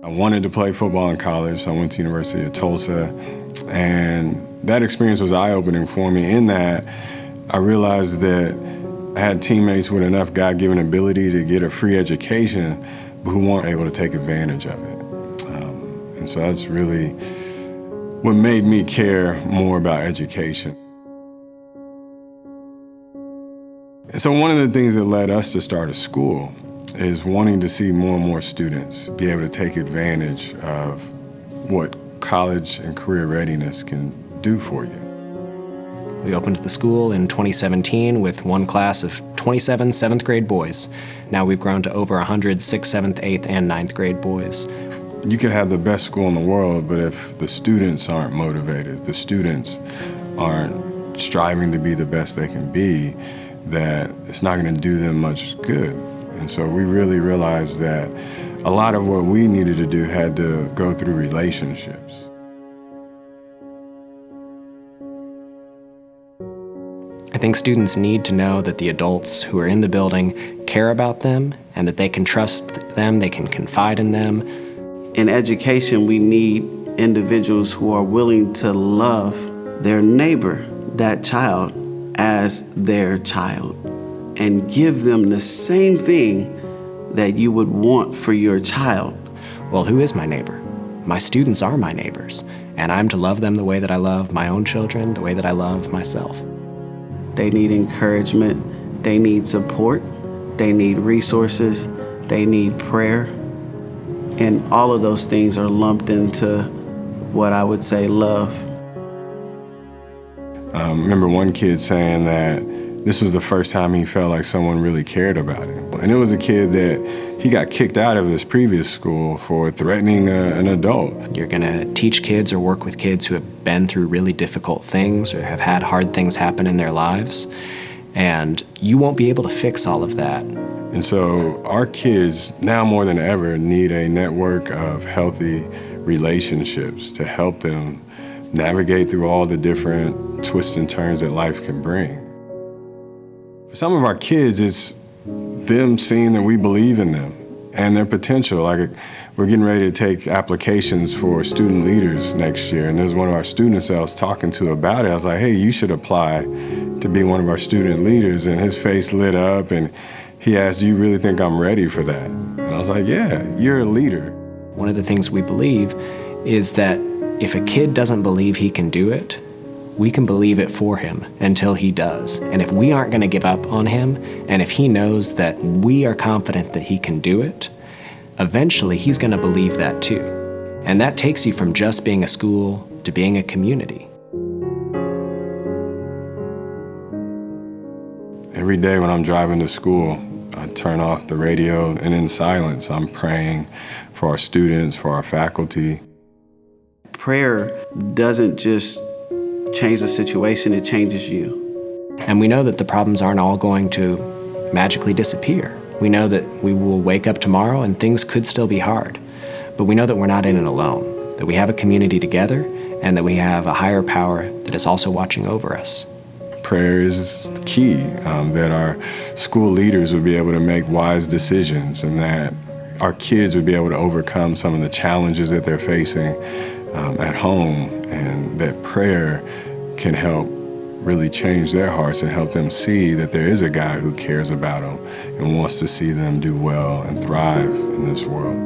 I wanted to play football in college. I went to University of Tulsa, and that experience was eye-opening for me in that I realized that I had teammates with enough God-given ability to get a free education, but who weren't able to take advantage of it. And so that's really what made me care more about education. And so one of the things that led us to start a school is wanting to see more and more students be able to take advantage of what college and career readiness can do for you. We opened the school in 2017 with one class of 27 7th grade boys. Now we've grown to over 100 6th, 7th, 8th, and 9th grade boys. You can have the best school in the world, but if the students aren't motivated, the students aren't striving to be the best they can be, that it's not going to do them much good. And so we really realized that a lot of what we needed to do had to go through relationships. I think students need to know that the adults who are in the building care about them and that they can trust them, they can confide in them. In education, we need individuals who are willing to love their neighbor, that child, as their child, and give them the same thing that you would want for your child. Well, who is my neighbor? My students are my neighbors, and I'm to love them the way that I love my own children, the way that I love myself. They need encouragement, they need support, they need resources, they need prayer, and all of those things are lumped into what I would say love. I remember one kid saying that this was the first time he felt like someone really cared about him. And it was a kid that he got kicked out of his previous school for threatening an adult. You're going to teach kids or work with kids who have been through really difficult things or have had hard things happen in their lives, and you won't be able to fix all of that. And so our kids, now more than ever, need a network of healthy relationships to help them navigate through all the different twists and turns that life can bring. For some of our kids, it's them seeing that we believe in them and their potential. Like, we're getting ready to take applications for student leaders next year, and there's one of our students I was talking to about it. I was like, hey, you should apply to be one of our student leaders, and his face lit up, and he asked, do you really think I'm ready for that? And I was like, yeah, you're a leader. One of the things we believe is that if a kid doesn't believe he can do it, we can believe it for him until he does. And if we aren't going to give up on him, and if he knows that we are confident that he can do it, eventually he's going to believe that too. And that takes you from just being a school to being a community. Every day when I'm driving to school, I turn off the radio, and in silence, I'm praying for our students, for our faculty. Prayer doesn't just change the situation, it changes you. And we know that the problems aren't all going to magically disappear. We know that we will wake up tomorrow and things could still be hard. But we know that we're not in it alone, that we have a community together, and that we have a higher power that is also watching over us. Prayer is key, that our school leaders would be able to make wise decisions, and that our kids would be able to overcome some of the challenges that they're facing at home, and that prayer can help really change their hearts and help them see that there is a God who cares about them and wants to see them do well and thrive in this world.